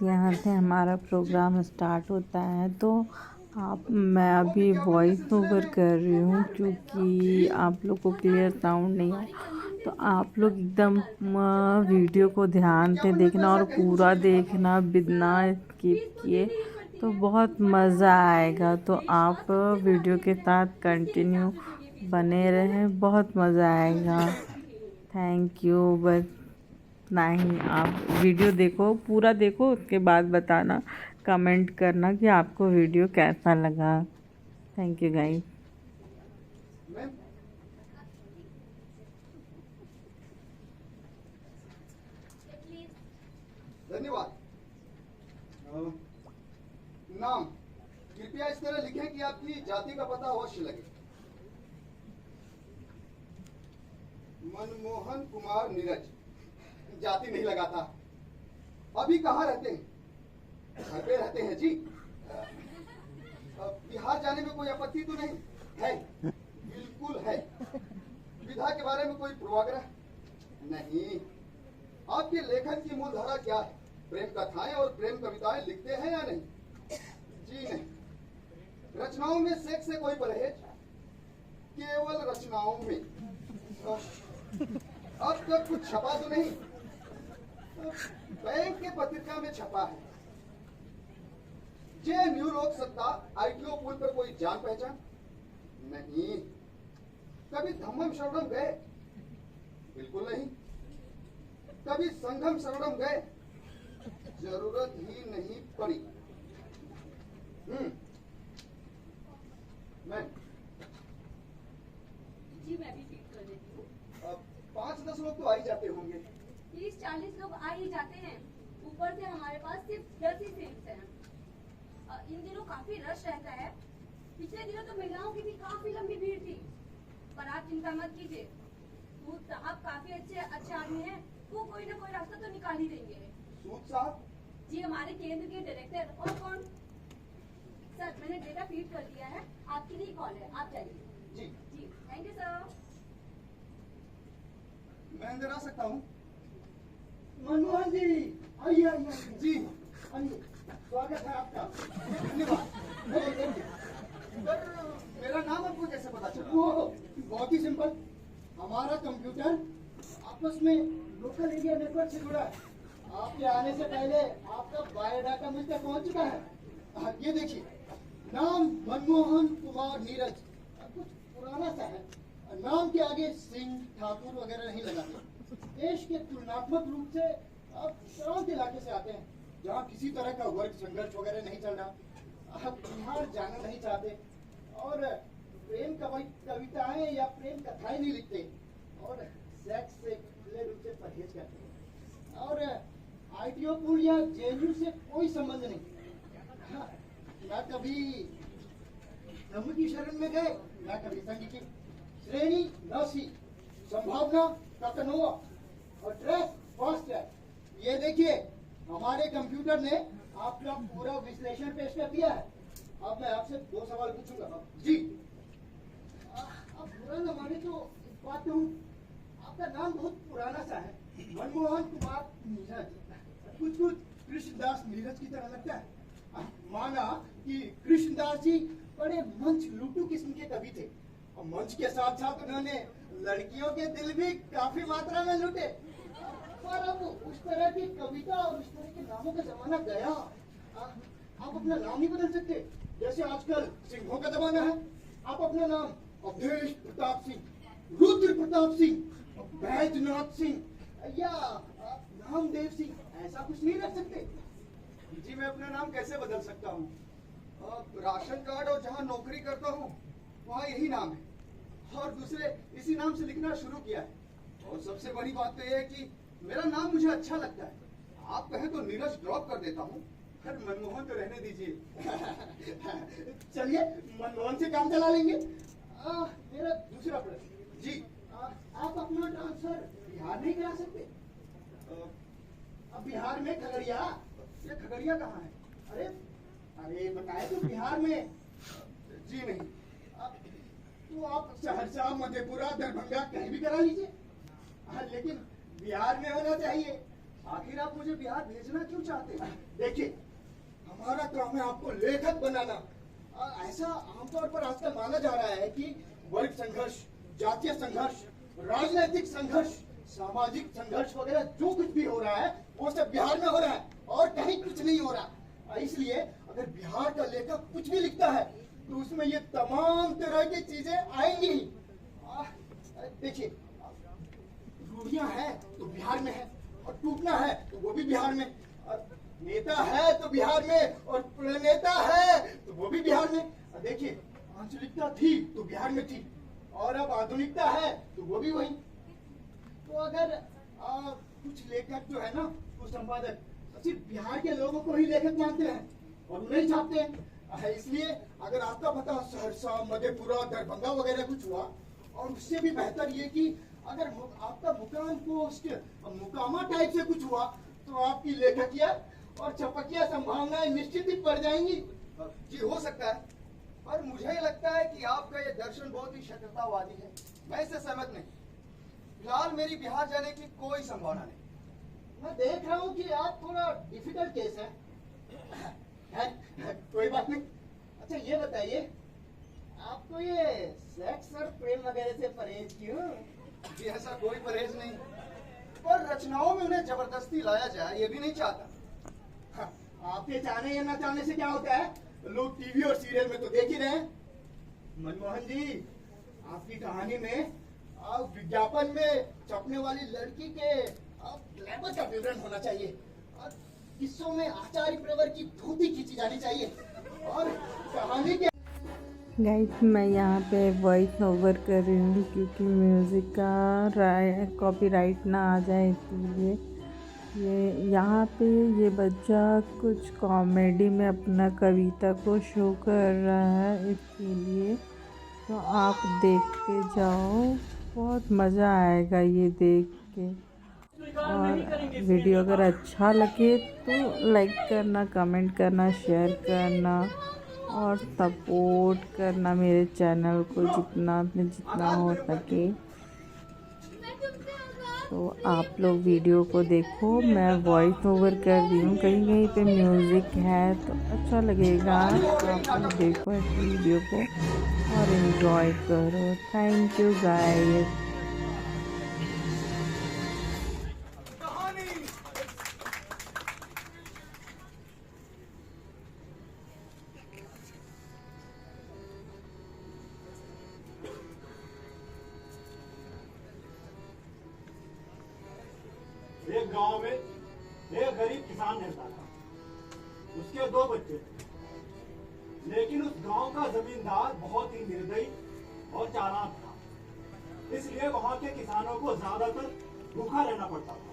यहाँ से हमारा प्रोग्राम स्टार्ट होता है। तो मैं अभी वॉइस ओवर कर रही हूँ क्योंकि आप लोग को क्लियर साउंड नहीं है। तो आप लोग एकदम वीडियो को ध्यान से देखना और पूरा देखना बिना स्किप किए, तो बहुत मज़ा आएगा। तो आप वीडियो के साथ कंटिन्यू बने रहें, बहुत मज़ा आएगा। Thank you. बस नहीं, आप वीडियो देखो, पूरा देखो, उसके बाद बताना, कमेंट करना कि आपको वीडियो कैसा लगा। Thank you guys. धन्यवाद। नाम कृपया इस तरह लिखें कि आपकी जाति का पता अवश्य लगे। मनमोहन कुमार नीरज, जाति नहीं लगा था। अभी कहाँ रहते हैं? घर पे रहते हैं जी। बिहार जाने में कोई आपत्ति तो नहीं है? बिल्कुल है। विधा के बारे में कोई पूर्वाग्रह नहीं। आपके लेखन की मूल धारा क्या है? प्रेम कथाएं और प्रेम कविताएं लिखते हैं या नहीं? जी नहीं। रचनाओं में सेक्स से कोई परहेज? केवल रचनाओं में। अब तक कुछ छपा तो नहीं? बैंक के पत्रिका में छपा है। जे न्यू लोक सत्ता आईटीओ पुल पर कोई जान पहचान? नहीं। कभी धम्मम शरणम गए? बिल्कुल नहीं। कभी संगम शरणम गए? जरूरत ही नहीं पड़ी। मैं जी मैं भी फीड कर देती हूँ। 5-10 लोग तो आ ही जाते होंगे। 30-40 लोग आ ही जाते हैं। ऊपर से हमारे पास सिर्फ 10 ही सीट्स हैं। इन दिनों काफी रश रहता है। पिछले दिनों तो महिलाओं की भी काफी लंबी भीड़ थी। पर आप चिंता मत कीजिए, सूद साहब काफी अच्छे आदमी हैं। वो कोई ना कोई रास्ता तो निकाल ही देंगे। सूद साहब जी हमारे केंद्र के डायरेक्टर। और कौन? सर मैंने डेटा फीड कर दिया है, आपके लिए कॉल है, आप जाइए। जी जी थैंक यू सर। मैं अंदर आ सकता हूँ? मनमोहन जी आइए आइए जी आइए, स्वागत है आपका। धन्यवाद। सर मेरा नाम आपको कैसे पता चला? वो बहुत ही सिंपल, हमारा कंप्यूटर आपस में लोकल एरिया नेटवर्क से जुड़ा है। आपके आने से पहले आपका बायोडाटा मुझ तक पहुंच चुका है। ये देखिए, नाम मनमोहन कुमार नीरज, कुछ पुराना सा है। नाम के आगे सिंह ठाकुर वगैरह नहीं लगाते। देश के तुलनात्मक रूप से आप शांत इलाके से आते हैं, जहाँ किसी तरह का वर्ग संघर्ष वगैरह नहीं चल रहा। आप बिहार जाना नहीं चाहते और प्रेम कविताएं या प्रेम कथाएं नहीं लिखते और सेक्स से खुले रूप से परहेज करते हैं और आईटीओ पुल या जेएनयू से कोई संबंध नहीं। हाँ, ना कभी धर्म की शरण में गए, ना कभी संघ की। श्रेणी नौसी, संभावना कतनोआ और ट्रैक फास्ट ट्रैक। ये देखिए, हमारे कंप्यूटर ने आपका पूरा विश्लेषण पेश कर दिया है। अब मैं आपसे 2 सवाल पूछूंगा। जी आप बुरा न माने तो एक बात कहूँ, आपका नाम बहुत पुराना सा है, मनमोहन कुमार नीरज। कुछ कृष्णदास नीरज की तरह लगता है। माना कि कृष्णदास जी बड़े मंच लूटू किस्म के कवि थे और मंच के साथ साथ उन्होंने लड़कियों के दिल भी काफी मात्रा में लूटे। पर अब उस तरह की कविता और उस तरह के नामों का जमाना गया। आप अपना नाम नहीं बदल सकते, जैसे आजकल सिंहों का जमाना है। आप अपना नाम अवधेश प्रताप सिंह, रुद्र प्रताप सिंह, बैजनाथ सिंह या नामदेव सिंह ऐसा कुछ नहीं रख सकते। जी मैं अपना नाम कैसे बदल सकता हूँ? राशन कार्ड और जहाँ नौकरी करता हूँ वहाँ यही नाम है और दूसरे इसी नाम से लिखना शुरू किया है। और सबसे बड़ी बात तो यह है कि मेरा नाम मुझे अच्छा लगता है। आप कहें तो नीरज ड्रॉप कर देता हूँ, फिर मनमोहन तो रहने दीजिए। चलिए मनमोहन से काम चला लेंगे। मेरा दूसरा प्रश्न। जी आप अपना ट्रांसफर बिहार नहीं करा सकते? अब बिहार में खगड़िया। ये खगड़िया कहाँ है? अरे अरे बताए तो बिहार में। जी नहीं। तो आप सहरसा, मधेपुरा, दरभंगा कहीं भी करा लीजिए। लेकिन बिहार में होना चाहिए। आखिर आप मुझे बिहार भेजना क्यों चाहते हैं? देखिए, हमारा काम है आपको लेखक बनाना। ऐसा आमतौर पर आजकल माना जा रहा है कि वर्ग संघर्ष, जातीय संघर्ष, राजनीतिक संघर्ष, सामाजिक संघर्ष वगैरह जो कुछ भी हो रहा है वो सब बिहार में हो रहा है और कहीं कुछ नहीं हो रहा। इसलिए अगर बिहार का लेखक कुछ भी लिखता है तो उसमें ये तमाम तरह की चीजें आएंगी ही। देखिए, रूढ़ियां हैं तो बिहार में है, और टूटना है तो वो भी बिहार में, और नेता है तो बिहार में, और प्रणेता है तो वो भी बिहार में। देखिए, आंचलिकता थी तो बिहार में थी, और अब आधुनिकता है तो वो भी वही। तो अगर कुछ लेखक जो है ना, कुछ संपादक सिर्फ बिहार के लोगों को ही लेखक मानते हैं और उन्हें छापते हैं। इसलिए अगर आपका पता सहरसा, मधेपुरा, दरभंगा वगैरह कुछ हुआ, और उससे भी बेहतर ये कि अगर आपका मुकाम पोस्ट मुकामा टाइप से कुछ हुआ, तो आपकी लेखकिया और छपकिया संभावनाएं निश्चित ही बढ़ जाएंगी। जी हो सकता है, पर मुझे लगता है कि आपका ये दर्शन बहुत ही शत्रुतावादी है। मैं इससे सहमत नहीं। फिलहाल मेरी बिहार जाने की कोई संभावना नहीं। मैं देख रहा हूँ कि आप थोड़ा डिफिकल्ट केस है। कोई बात नहीं। अच्छा ये बताइए, आपको ये सेक्स और प्रेम वगैरह से परहेज क्यों? जी ऐसा कोई परहेज नहीं, पर रचनाओं में उन्हें जबरदस्ती लाया जाए ये भी नहीं चाहता। आपके चाहने या न चाहने से क्या होता है? लोग टीवी और सीरियल में तो देख ही रहे हैं। मनमोहन जी, आपकी कहानी में विज्ञापन में छपने वाली लड़की के ग्लैमर का विवरण होना चाहिए, और किस्सों में आचार्य प्रवर की धोती खींची जानी चाहिए, और कहानी के गाइस मैं यहाँ पे वॉइस ओवर कर रही हूँ क्योंकि म्यूज़िक का कॉपीराइट ना आ जाए, इसलिए ये यहाँ पे ये बच्चा कुछ कॉमेडी में अपना कविता को शो कर रहा है, इसके लिए तो आप देखते जाओ, बहुत मज़ा आएगा ये देख के। और वीडियो अगर अच्छा लगे तो लाइक करना, कमेंट करना, शेयर करना और सपोर्ट करना मेरे चैनल को जितना हो सके। तो आप लोग वीडियो को देखो, मैं वॉइस ओवर कर रही हूँ, कहीं कहीं पे म्यूज़िक है तो अच्छा लगेगा। आप लोग देखो इस वीडियो को और एंजॉय करो। Thank you guys. एक गांव में एक गरीब किसान रहता था। उसके 2 बच्चे थे, लेकिन उस गांव का जमींदार बहुत ही निर्दयी और चालाक था, इसलिए वहां के किसानों को ज्यादातर भूखा रहना पड़ता था।